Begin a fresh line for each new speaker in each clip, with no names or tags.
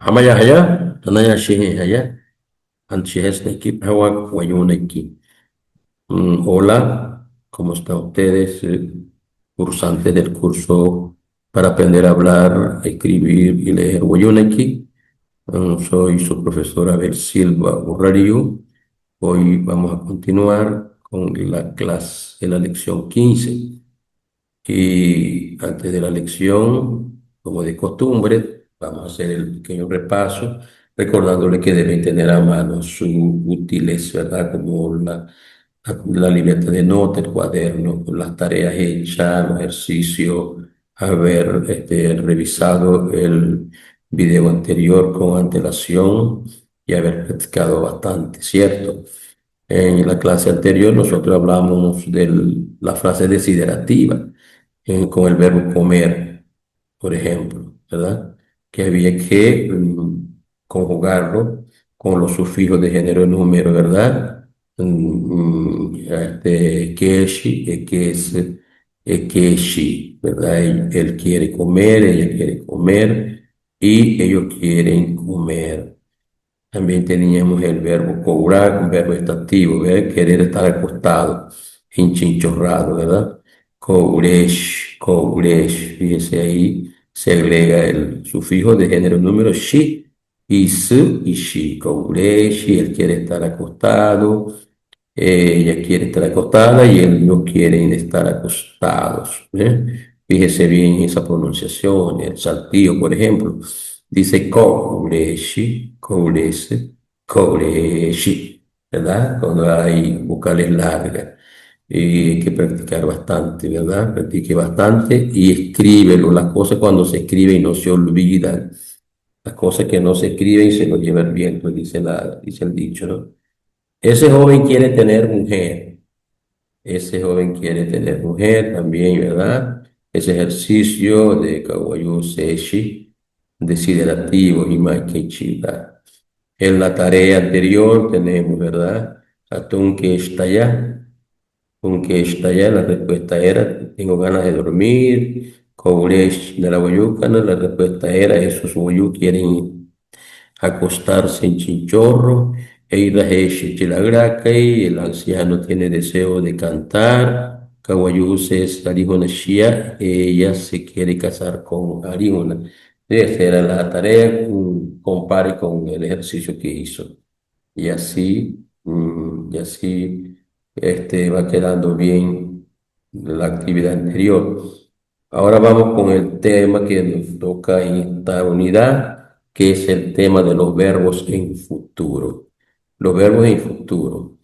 Hamaya haya, tanaya shehe haya, anchihesneki, hawa wayuneki. Hola, ¿cómo están ustedes, cursantes del curso para aprender a hablar, a escribir y leer wayuneki? Soy su profesora Abel Silva Urrario. Hoy vamos a continuar con la clase, la lección 15. Y antes de la lección, como de costumbre, vamos a hacer el pequeño repaso, recordándole que deben tener a mano sus útiles, ¿verdad? Como la libreta de notas, el cuaderno, con las tareas hechas, los ejercicios, haber revisado el video anterior con antelación y haber practicado bastante, ¿cierto? En la clase anterior nosotros hablamos de la frase desiderativa con el verbo comer, por ejemplo, ¿verdad? Que había que conjugarlo con los sufijos de género y número, ¿verdad? Keshi, ekeshi, ¿verdad? Él quiere comer, ella quiere comer y ellos quieren comer. También teníamos el verbo cobrar, un verbo estativo, ¿verdad? Querer estar acostado, enchinchorrado, ¿verdad? Cobresh, cobresh, fíjese ahí, se agrega el sufijo de género número shi y su y shi, cobresh, y él quiere estar acostado, ella quiere estar acostada y él no quieren estar acostados, ¿eh? Fíjese bien esa pronunciación, el saltillo, por ejemplo, dice cobreshi, cobrese, cobreshi, ¿verdad? Cuando hay vocales largas. Y hay que practicar bastante, ¿verdad? Practique bastante y escríbelo. Las cosas cuando se escriben y no se olvidan. Las cosas que no se escriben y se lo lleva el viento, dice el dicho, ¿no? Ese joven quiere tener mujer. Ese joven quiere tener mujer también, ¿verdad? Ese ejercicio de Kawayu Seshi, desiderativo y Chiba. En la tarea anterior tenemos, ¿verdad? Atún que está allá. Aunque está allá, la respuesta era, tengo ganas de dormir. Kouresh de la Guayucana, la respuesta era, esos Guayú quieren acostarse en chinchorro. Eida Hesh Chilagrakai, el anciano tiene deseo de cantar. Kawayus es Arihona Shia, ella se quiere casar con Arihona. Esa era la tarea, compare con el ejercicio que hizo. Y así va quedando bien la actividad anterior. Ahora vamos con el tema que nos toca en esta unidad, que es el tema de los verbos en futuro. Los verbos en futuro.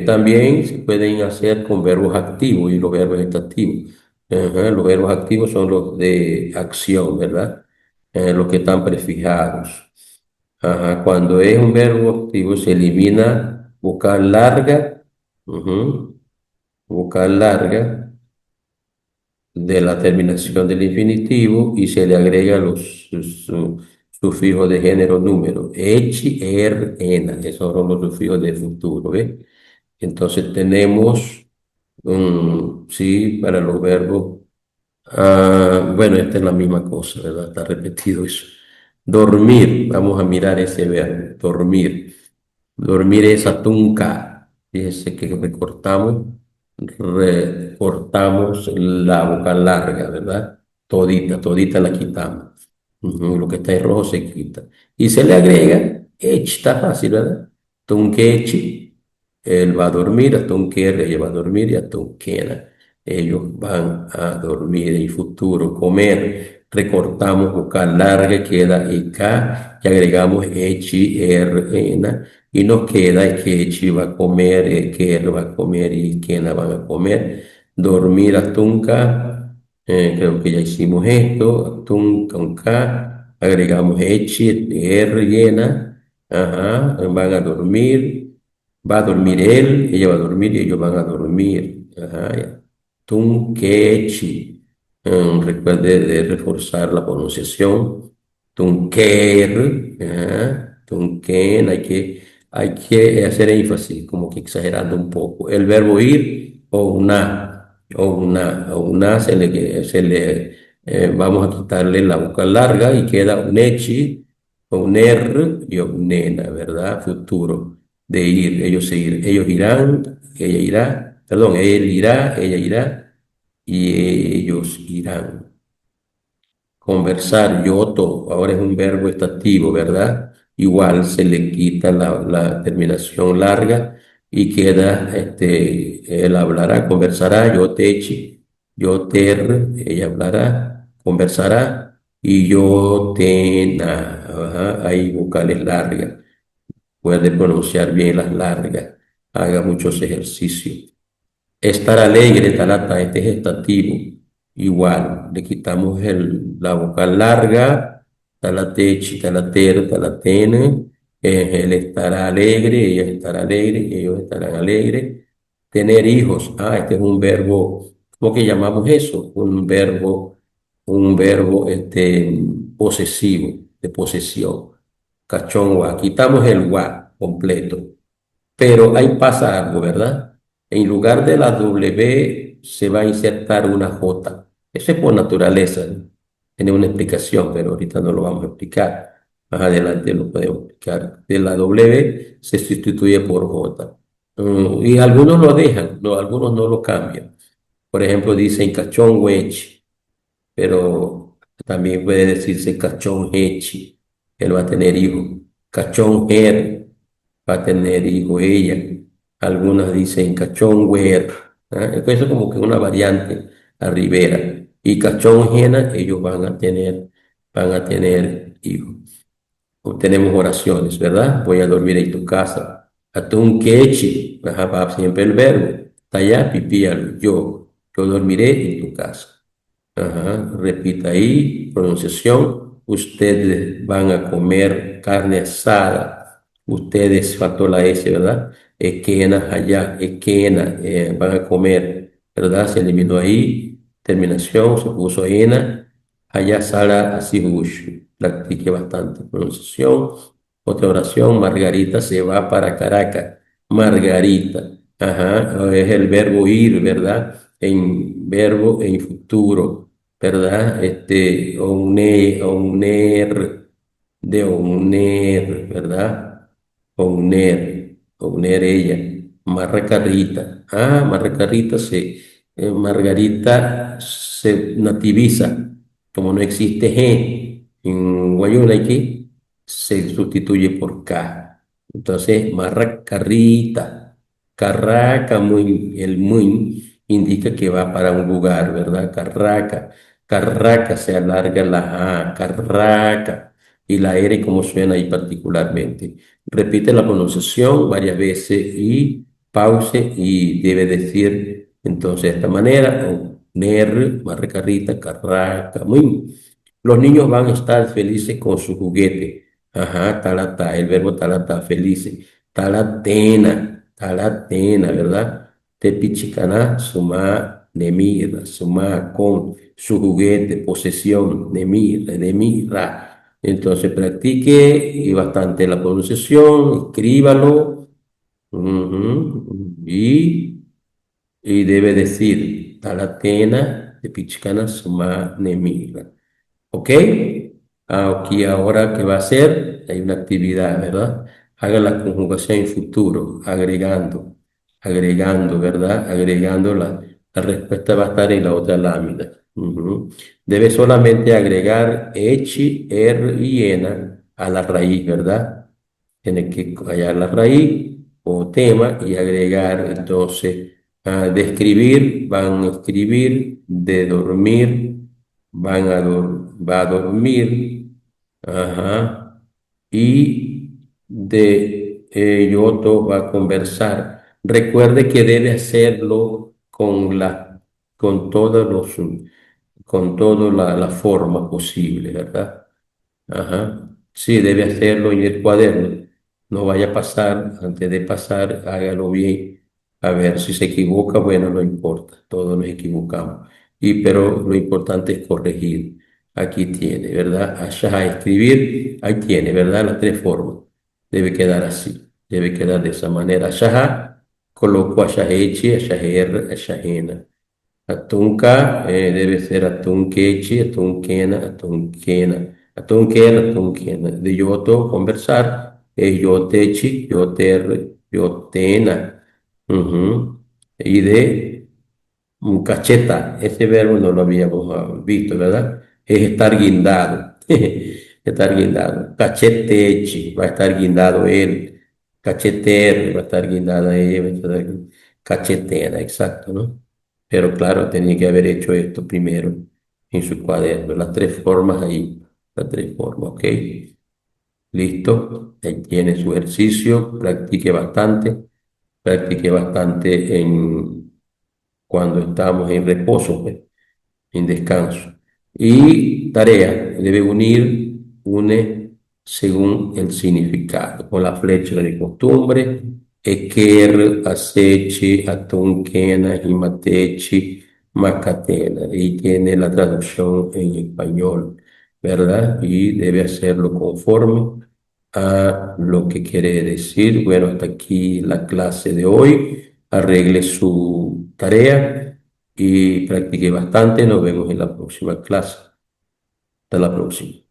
También se pueden hacer con verbos activos y los verbos estativos. Ajá, los verbos activos son los de acción, ¿verdad? Los que están prefijados. Ajá, cuando es un verbo activo se elimina vocal larga, ujú, vocal larga de la terminación del infinitivo y se le agrega sufijos de género número. Echi, er, ena. Esos son los sufijos de futuro, ¿ves? Entonces tenemos, sí, para los verbos. Bueno, esta es la misma cosa, ¿verdad? Está repetido eso. Dormir, vamos a mirar ese verbo, dormir. Dormir es atunca. Fíjese que recortamos la boca larga, ¿verdad? Todita, todita la quitamos. Lo que está en rojo se quita. Y se le agrega, está fácil, ¿verdad? Tunquechi, él va a dormir, atunquere, ella va a dormir y atunquena. Ellos van a dormir en futuro, comer. Recortamos vocal larga, queda IK, y agregamos echi, ena, y nos queda que echi va a comer, que él va a comer y quena van a comer. Dormir atunca, creo que ya hicimos esto, atunca, un K, agregamos echi, R llena, ajá, van a dormir. Va a dormir él, ella va a dormir y ellos van a dormir. Ajá, ya. Tunkechi. Recuerde de reforzar la pronunciación. Tunker. Ajá, tunken. Hay que hacer énfasis, como que exagerando un poco. El verbo ir o una. O una se le Vamos a quitarle la vocal larga y queda unechi, uner y nena, ¿verdad? Futuro de ir, ellos irán, ella irá, perdón, él irá, ella irá y ellos irán. Conversar, yoto, ahora es un verbo estativo, ¿verdad? Igual se le quita la terminación larga y queda, él hablará, conversará, yo techi, yo ter, ella hablará, conversará, y yo tena, ajá, hay vocales largas, puede pronunciar bien las largas, haga muchos ejercicios. Estar alegre, talata, este es estativo. Igual, le quitamos la vocal larga, talatechi, talatero, talatene. Él estará alegre, ella estará alegre, ellos estarán alegres. Tener hijos, este es un verbo, ¿cómo que llamamos eso? Un verbo posesivo, de posesión. Cachón, quitamos el gua completo. Pero ahí pasa algo, ¿verdad? En lugar de la W se va a insertar una J. Eso es por naturaleza, ¿no? Tiene una explicación, pero ahorita no lo vamos a explicar. Más adelante lo podemos explicar. De la W se sustituye por J. Y algunos lo dejan, no, algunos no lo cambian. Por ejemplo, dicen cachón wedge, pero también puede decirse cachón hechi. Él va a tener hijo. Cachón her va a tener hijo ella. Algunas dicen cachón where. Eso es como que una variante a Rivera. Y cachón jena, ellos van a tener hijos. O tenemos oraciones, ¿verdad? Voy a dormir en tu casa. Atún quechi, va siempre el verbo. Tallá, pipíalo, yo dormiré en tu casa. Ajá, repita ahí, pronunciación. Ustedes van a comer carne asada. Ustedes, faltó la S, ¿verdad? Equena, allá, equena, van a comer, ¿verdad? Se eliminó ahí. Terminación, se puso ena. Allá, Sara, así, practique bastante pronunciación. Otra oración, Margarita se va para Caracas. Margarita, ajá, es el verbo ir, ¿verdad? En verbo en futuro, ¿verdad? De oner, ¿verdad? Oner ella. Margarita. Margarita se nativiza, como no existe G en Guayulaiki, se sustituye por K. Entonces, Margarita, Carraca, muy, el muy indica que va para un lugar, ¿verdad? Carraca, Carraca se alarga la A, Carraca, y la R como suena ahí particularmente. Repite la pronunciación varias veces y pause y debe decir entonces de esta manera, o ner, Margarita, Carraca, muy. Los niños van a estar felices con su juguete. Ajá, talata, el verbo talata, felices. Talatena, ¿verdad? Tepichicana, suma, nemira, suma, con su juguete, posesión, nemira. Entonces practique y bastante la pronunciación, escríbalo. Ujú, y debe decir, talatena, tepichicana, suma, nemira. ¿Ok? Aquí ahora, ¿qué va a hacer? Hay una actividad, ¿verdad? Haga la conjugación en futuro, agregando, ¿verdad? Agregando la respuesta va a estar en la otra lámina. Ujú. Debe solamente agregar echi, er y ena a la raíz, ¿verdad? Tiene que hallar la raíz o tema y agregar, entonces, de escribir, van a escribir, de dormir va a dormir, ajá, y de Yoto va a conversar. Recuerde que debe hacerlo con todos con toda la forma posible, ¿verdad? Ajá. Sí, debe hacerlo en el cuaderno. No vaya a pasar, antes de pasar, hágalo bien. A ver, si se equivoca, bueno, no importa, todos nos equivocamos. Pero lo importante es corregir. Aquí tiene, ¿verdad? Allá escribir, ahí tiene, ¿verdad? Las tres formas. Debe quedar así, debe quedar de esa manera. Allá, coloco allá echi, allá er, allá ena. Atunca debe ser atunquechi, atunquena, atunquena, atunquera, atunquena. De yoto, conversar, es yotechi, yoter, yotena. Ujú. Y de cacheta, ese verbo no lo habíamos visto, ¿verdad? Es estar guindado. Estar guindado. Cachetechi, va a estar guindado él. Cacheter, va a estar guindada ella, va a estar cachetera, exacto, ¿no? Pero claro, tenía que haber hecho esto primero en su cuaderno. Las tres formas ahí, las tres formas, ¿ok? Listo, ahí tiene su ejercicio, practique bastante cuando estamos en reposo, pues, en descanso. Y tarea, debe une según el significado, con la flecha de costumbre, equer, acechi, atunquena, jimatechi, macatena. Y tiene la traducción en español, ¿verdad? Y debe hacerlo conforme a lo que quiere decir. Bueno, hasta aquí la clase de hoy. Arregle su tarea y practique bastante. Nos vemos en la próxima clase. Hasta la próxima.